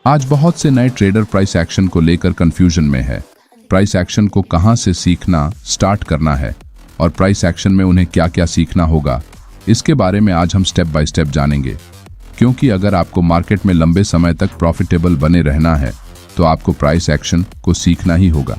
आज बहुत से नए ट्रेडर प्राइस एक्शन को लेकर कंफ्यूजन में है। प्राइस एक्शन को कहां से सीखना स्टार्ट करना है और प्राइस एक्शन में उन्हें क्या क्या सीखना होगा, इसके बारे में आज हम स्टेप बाय स्टेप जानेंगे। क्योंकि अगर आपको मार्केट में लंबे समय तक प्रॉफिटेबल बने रहना है तो आपको प्राइस एक्शन को सीखना ही होगा।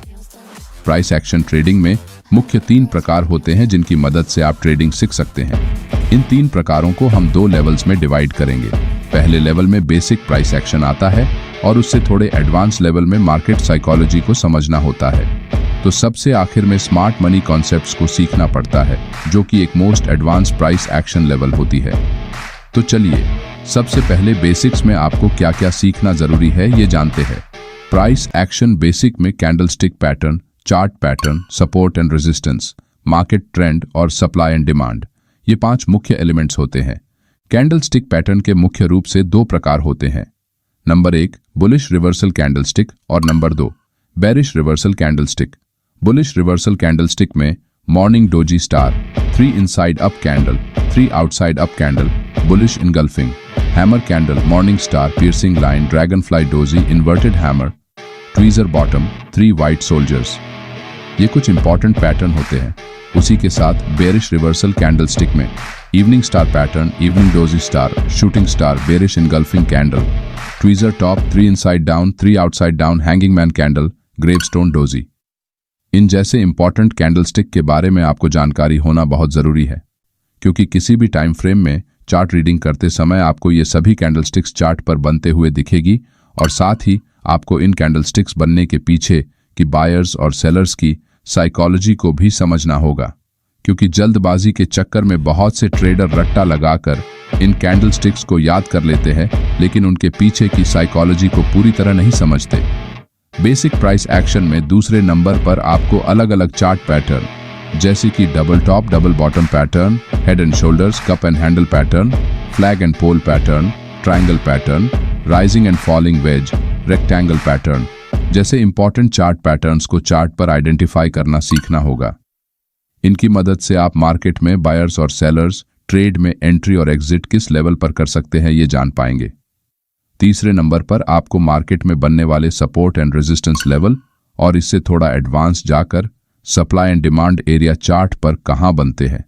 प्राइस एक्शन ट्रेडिंग में मुख्य 3 प्रकार होते हैं जिनकी मदद से आप ट्रेडिंग सीख सकते हैं। इन 3 प्रकारों को हम 2 लेवल्स में डिवाइड करेंगे। पहले लेवल में बेसिक प्राइस एक्शन आता है और उससे थोड़े एडवांस लेवल में मार्केट साइकोलॉजी को समझना होता है। तो सबसे आखिर में स्मार्ट मनी कॉन्सेप्ट्स को सीखना पड़ता है, जो कि एक most advance price action level होती है। तो चलिए सबसे पहले बेसिक्स में आपको क्या क्या सीखना जरूरी है ये जानते हैं। प्राइस एक्शन बेसिक में candlestick pattern, chart pattern, support and resistance, market trend और सप्लाई एंड डिमांड, ये 5 मुख्य एलिमेंट्स होते हैं। कैंडलस्टिक पैटर्न के मुख्य रूप से 2 प्रकार होते हैं। नंबर 1 बुलिश रिवर्सल कैंडलस्टिक और number 2 bearish reversal candlestick. Bullish reversal candlestick में morning doji star, 3 inside up candle, 3 outside up candle, bullish engulfing, hammer candle, morning star, piercing line, dragonfly doji, inverted hammer, tweezer bottom, 3 white soldiers, ये कुछ important pattern होते हैं। उसी के साथ bearish reversal candlestick में evening star pattern, evening doji star, shooting star, bearish engulfing candle, tweezer top, 3 inside down, 3 outside down, hanging man candle, gravestone doji. इन जैसे इंपॉर्टेंट कैंडलस्टिक के बारे में आपको जानकारी होना बहुत जरूरी है, क्योंकि किसी भी टाइम फ्रेम में चार्ट रीडिंग करते समय आपको ये सभी कैंडलस्टिक्स चार्ट पर बनते हुए दिखेगी और साथ ही आपको इन कैंडलस्टिक्स बनने के पीछे की बायर्स और सेलर्स की साइकोलॉजी को भी समझना होगा। क्योंकि जल्दबाजी के चक्कर में बहुत से ट्रेडर रट्टा लगाकर इन कैंडलस्टिक्स को याद कर लेते हैं, लेकिन उनके पीछे की साइकोलॉजी को पूरी तरह नहीं समझते। बेसिक प्राइस एक्शन में दूसरे नंबर पर आपको अलग अलग चार्ट पैटर्न जैसे कि double top double bottom pattern, head and shoulders, cup and handle pattern, flag and pole pattern, triangle pattern, rising and falling wedge, rectangle pattern जैसे इंपॉर्टेंट चार्ट पैटर्न्स को चार्ट पर identify करना सीखना होगा। इनकी मदद से आप मार्केट में बायर्स और सेलर्स ट्रेड में एंट्री और एग्जिट किस लेवल पर कर सकते हैं ये जान पाएंगे। तीसरे नंबर पर आपको मार्केट में बनने वाले सपोर्ट एंड रेजिस्टेंस लेवल और इससे थोड़ा एडवांस जाकर supply and demand area chart पर कहां बनते हैं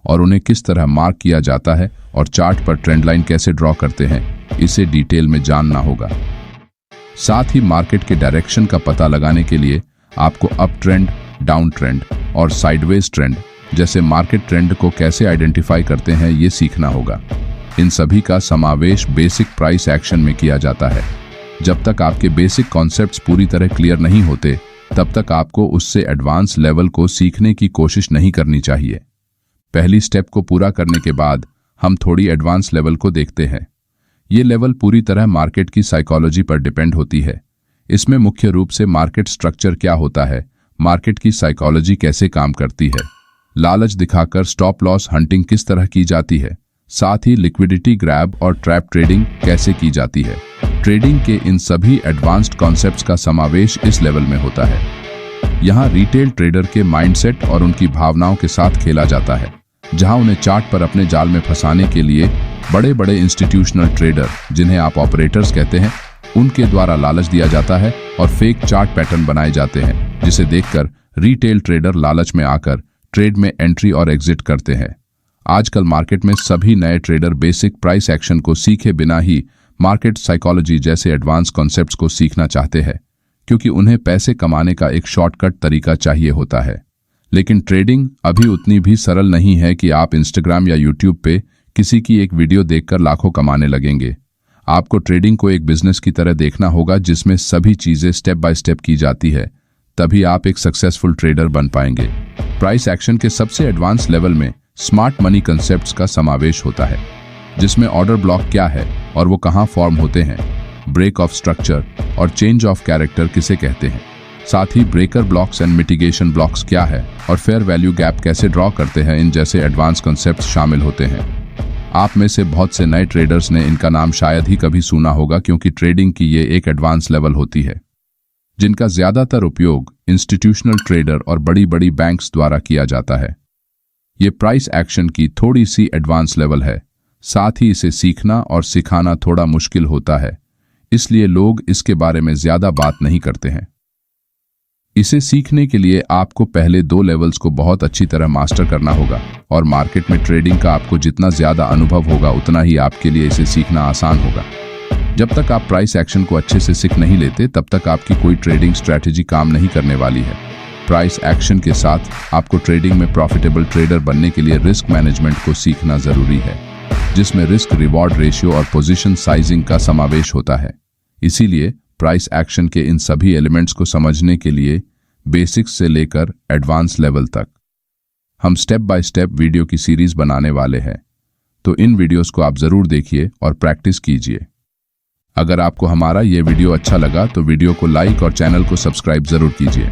और उन्हें किस तरह मार्क किया जाता है और चार्ट पर ट्रेंड लाइन कैसे ड्रॉ करते हैं, इसे डिटेल में जानना होगा। साथ ही मार्केट के डायरेक्शन का पता लगाने के लिए आपको अप ट्रेंड, डाउन ट्रेंड और साइडवेज ट्रेंड जैसे मार्केट ट्रेंड को कैसे आइडेंटिफाई करते हैं ये सीखना होगा। इन सभी का समावेश बेसिक प्राइस एक्शन में किया जाता है। जब तक आपके बेसिक कॉन्सेप्ट्स पूरी तरह क्लियर नहीं होते तब तक आपको उससे एडवांस लेवल को सीखने की कोशिश नहीं करनी चाहिए। पहली स्टेप को पूरा करने के बाद हम थोड़ी एडवांस लेवल को देखते हैं। ये लेवल पूरी तरह मार्केट की साइकोलॉजी पर डिपेंड होती है। इसमें मुख्य रूप से मार्केट स्ट्रक्चर क्या होता है, मार्केट की साइकोलॉजी कैसे काम करती है, लालच दिखाकर स्टॉप लॉस हंटिंग किस तरह की जाती है, साथ ही लिक्विडिटी ग्रैब और ट्रैप ट्रेडिंग कैसे की जाती है। ट्रेडिंग के इन सभी एडवांस्ड कॉन्सेप्ट्स का समावेश इस लेवल में होता है। यहाँ रिटेल ट्रेडर के माइंडसेट और उनकी भावनाओं के साथ खेला जाता है, जहां उन्हें चार्ट पर अपने जाल में फंसाने के लिए बड़े बड़े इंस्टीट्यूशनल ट्रेडर, जिन्हें आप ऑपरेटर्स कहते हैं, उनके द्वारा लालच दिया जाता है और फेक चार्ट पैटर्न बनाए जाते हैं, जिसे देखकर रिटेल ट्रेडर लालच में आकर ट्रेड में एंट्री और एग्जिट करते हैं। आजकल मार्केट में सभी नए ट्रेडर बेसिक प्राइस एक्शन को सीखे बिना ही मार्केट साइकोलॉजी जैसे एडवांस कॉन्सेप्ट्स को सीखना चाहते हैं, क्योंकि उन्हें पैसे कमाने का एक शॉर्टकट तरीका चाहिए होता है। लेकिन ट्रेडिंग अभी उतनी भी सरल नहीं है कि आप इंस्टाग्राम या यूट्यूब पे किसी की एक वीडियो देखकर लाखों कमाने लगेंगे। आपको ट्रेडिंग को एक बिजनेस की तरह देखना होगा, जिसमें सभी चीजें स्टेप बाय स्टेप की जाती है, तभी आप एक सक्सेसफुल ट्रेडर बन पाएंगे। प्राइस एक्शन के सबसे एडवांस लेवल में स्मार्ट मनी कंसेप्ट्स का समावेश होता है, जिसमें ऑर्डर ब्लॉक क्या है और वो कहां फॉर्म होते हैं, ब्रेक ऑफ स्ट्रक्चर और चेंज ऑफ कैरेक्टर किसे कहते हैं, साथ ही breaker blocks and mitigation blocks क्या है और फेयर वैल्यू गैप कैसे ड्रॉ करते हैं, इन जैसे एडवांस कंसेप्ट्स शामिल होते हैं। आप में से बहुत से नए ट्रेडर्स ने इनका नाम शायद ही कभी सुना होगा, क्योंकि ट्रेडिंग की ये एक एडवांस लेवल होती है जिनका ज्यादातर उपयोग इंस्टीट्यूशनल ट्रेडर और बड़ी बड़ी बैंक्स द्वारा किया जाता है। ये प्राइस एक्शन की थोड़ी सी एडवांस लेवल है, साथ ही इसे सीखना और सिखाना थोड़ा मुश्किल होता है। इसलिए लोग इसके बारे में ज्यादा बात नहीं करते हैं। इसे सीखने के लिए आपको पहले 2 लेवल्स को बहुत अच्छी तरह मास्टर करना होगा और मार्केट में ट्रेडिंग का आपको जितना ज्यादा अनुभव होगा उतना ही आपके लिए इसे सीखना आसान होगा। जब तक आप प्राइस एक्शन को अच्छे से सीख नहीं लेते तब तक आपकी कोई ट्रेडिंग स्ट्रैटेजी काम नहीं करने वाली है। प्राइस एक्शन के साथ आपको ट्रेडिंग में प्रॉफिटेबल ट्रेडर बनने के लिए रिस्क मैनेजमेंट को सीखना जरूरी है, जिसमें रिस्क रिवॉर्ड रेशियो और पोजीशन साइजिंग का समावेश होता है। इसीलिए प्राइस एक्शन के इन सभी एलिमेंट्स को समझने के लिए बेसिक्स से लेकर एडवांस लेवल तक हम स्टेप बाय स्टेप वीडियो की सीरीज बनाने वाले हैं, तो इन वीडियोस को आप जरूर देखिए और प्रैक्टिस कीजिए। अगर आपको हमारा ये वीडियो अच्छा लगा तो वीडियो को लाइक और चैनल को सब्सक्राइब जरूर कीजिए।